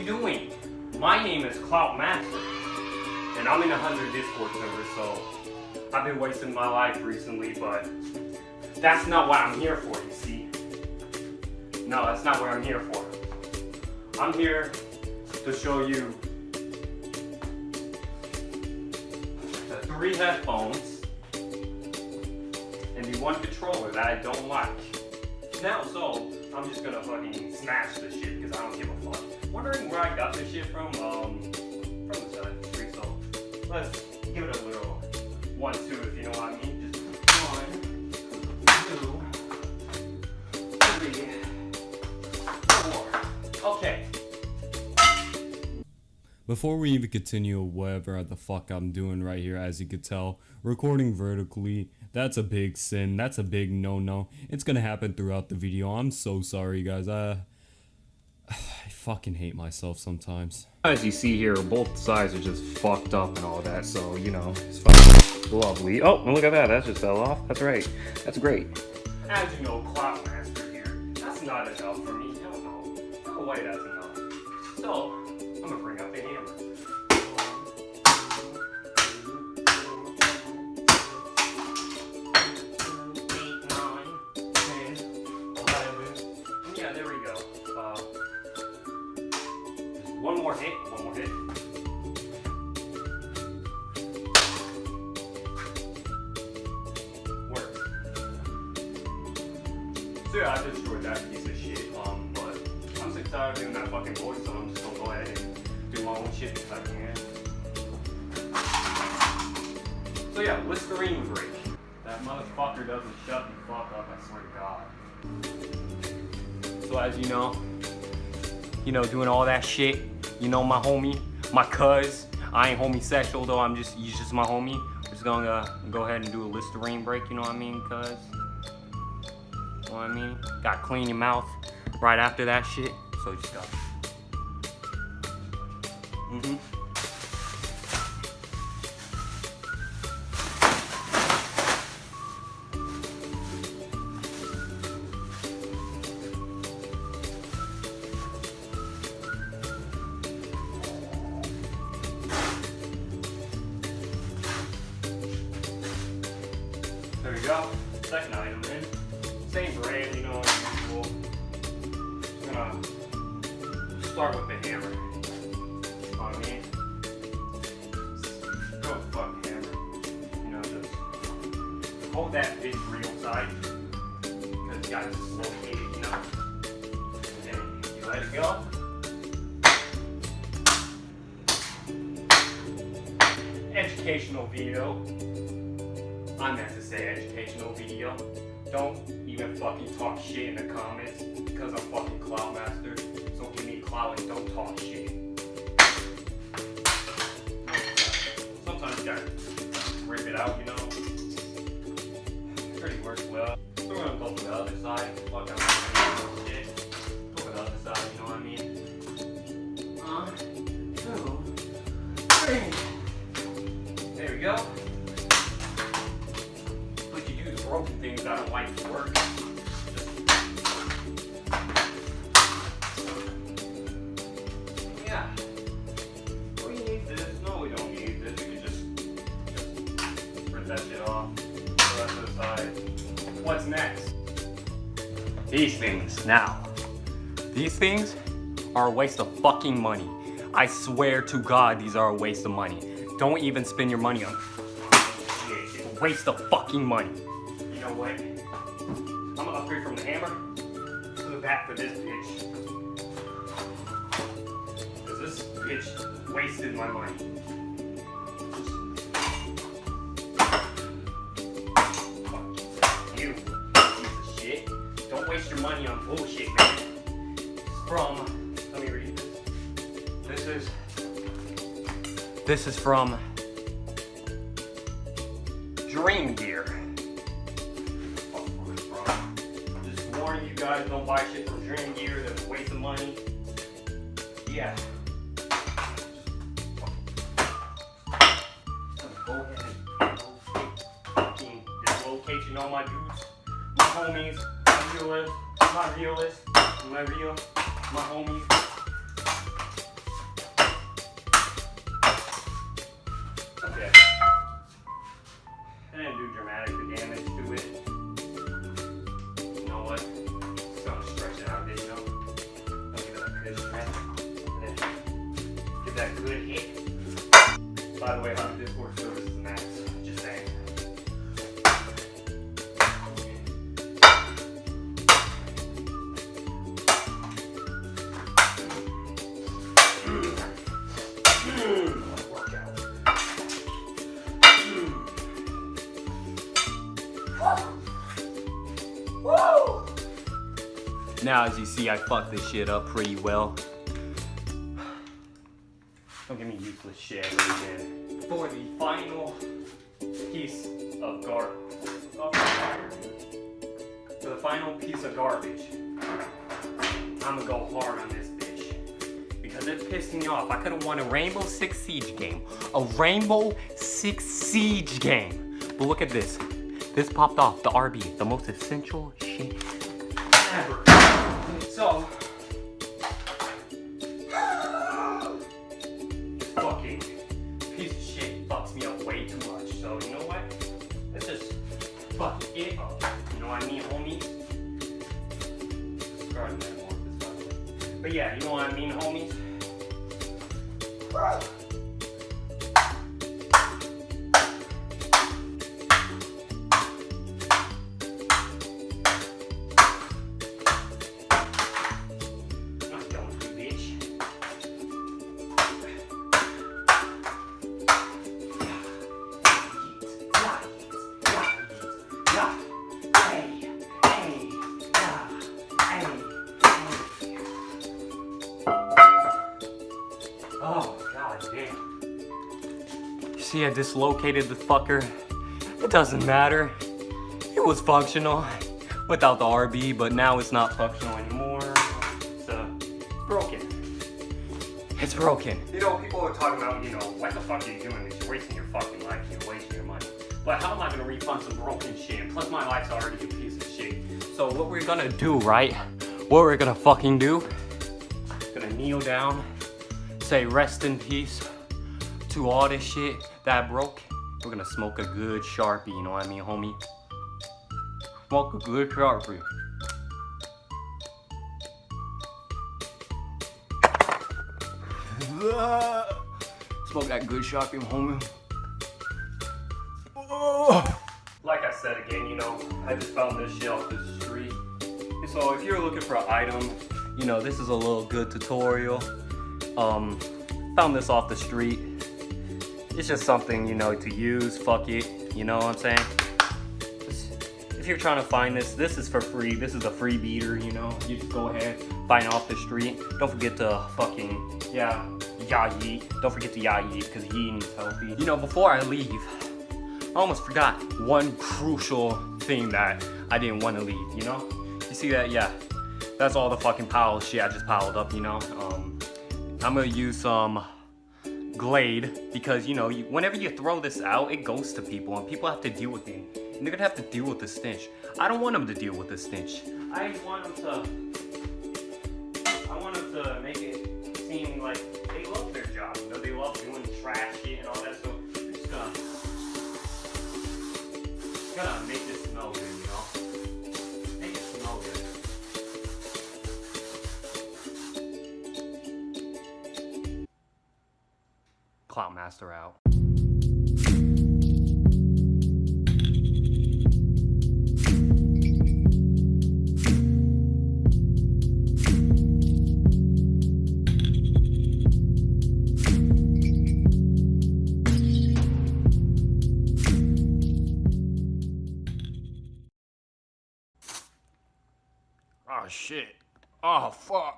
doing? My name is Clout Master, and I'm in 100 Discord servers, so I've been wasting my life recently, but that's not what I'm here for, you see. No, that's not what I'm here for. I'm here to show you the 3 headphones and the 1 controller that I don't like. Now, so I'm just gonna fucking smash this shit because I don't give a fuck. Wondering where I got this shit from the side of the street. So let's give it a little 1, 2, if you know what I mean. Just 1, 2, 3, 4. Okay. Before we even continue whatever the fuck I'm doing right here, as you could tell, recording vertically, that's a big sin, that's a big no-no. It's gonna happen throughout the video. I'm so sorry, guys. I fucking hate myself sometimes. As you see here, both sides are just fucked up and all that, so, you know, it's fucking lovely. Oh, look at that, that just fell off. That's right, that's great. As you know, Clout Master here. That's not enough for me. Hell no. No way that's enough. So, I'm gonna bring out the hammer. 1 more hit, 1 more hit. Work. So yeah, I destroyed that piece of shit, but I'm sick tired of doing that fucking voice, so I'm just gonna go ahead and do my own shit because I can. So yeah, Listerine break. That motherfucker doesn't shut the fuck up, I swear to God. So as you know, doing all that shit. You know, my homie, my cuz. I ain't homosexual though. He's just my homie. We're just gonna go ahead and do a Listerine break. You know what I mean, cuz? You know what I mean? Gotta clean your mouth right after that shit. So just go. There we go. Second item in. Same brand, you know, as usual. I'm gonna start with the hammer. On me. Go with the fucking hammer. You know, just hold that bitch real tight. Because you gotta dislocate it, you know. And you let it go. Educational video. I meant to say educational video. Don't even fucking talk shit in the comments because I'm fucking Clout Master. So give me clout and don't talk shit. Sometimes you gotta rip it out, you know. Pretty works well. We're gonna go for the other side. Fuck out shit. Go for the other side, you know what I mean? 1, 2, 3. There we go. Broken things I don't like to work. Yeah. We need this. No, we don't need this. We can just rip that shit off. Put that to the side. What's next? These things. Now, these things are a waste of fucking money. I swear to God, these are a waste of money. Don't even spend your money on shit. It's a waste of fucking money. You know what? I'm gonna upgrade from the hammer to the bat for this bitch. Because this bitch wasted my money. Fuck you, piece of shit. Don't waste your money on bullshit, man. It's from, let me read this. This is from Dream Gear. Warning you guys, don't buy shit from Dream Gear. That's a waste of money. Yeah. Go ahead and fucking dislocate, you know, my dudes, my homies, my realists, my homies. Okay. I didn't do dramatic damage to it. You know what? Just gonna stretch it out a bit, you know? I'll give it a good stretch. And then give that good hit. By the way, how the Discord service is max. Just saying. Now, as you see, I fucked this shit up pretty well. Don't give me useless shit again. For the final piece of garbage. For the final piece of garbage, I'm gonna go hard on this bitch. Because it pissed me off. I could have won a Rainbow Six Siege game. A Rainbow Six Siege game. But look at this. This popped off. The RB. The most essential shit ever. So, fucking piece of shit fucks me up way too much. So, you know what? Let's just fuck it up. You know what I mean, homies? But yeah, you know what I mean, homies? Oh, god damn. You see, I dislocated the fucker. It doesn't matter. It was functional without the RB, but now it's not functional anymore. It's broken. It's broken. You know, people are talking about, you know, what the fuck are you doing? You're wasting your fucking life. You're wasting your money. But how am I gonna refund some broken shit? Plus, my life's already a piece of shit. So what we're gonna do, right? What we're gonna fucking do? Gonna kneel down. Say rest in peace to all this shit that broke. We're gonna smoke a good Sharpie, you know what I mean, homie? Smoke a good Sharpie. Smoke that good Sharpie, homie. Like I said again, you know, I just found this shit off the street. So if you're looking for an item, you know, this is a little good tutorial. Found this off the street. It's just something, you know, to use. Fuck it. You know what I'm saying? If you're trying to find this, this is for free. This is a free beater, you know. You just go ahead, find it off the street. Don't forget to fucking, yeet. Don't forget to yeet, because yeeting is healthy. You know, before I leave, I almost forgot one crucial thing that I didn't want to leave, you know? You see that? Yeah. That's all the fucking pile of shit I just piled up, you know? I'm gonna use some Glade because, you know, whenever you throw this out, it goes to people and people have to deal with it. And they're gonna have to deal with the stench. I don't want them to deal with the stench. I want them to make it seem like they love their job. You know, they love doing trash shit and all that. So we're just gonna make this smell good, you know? Make it smell good. Cloutmaster out. Oh shit. Oh fuck.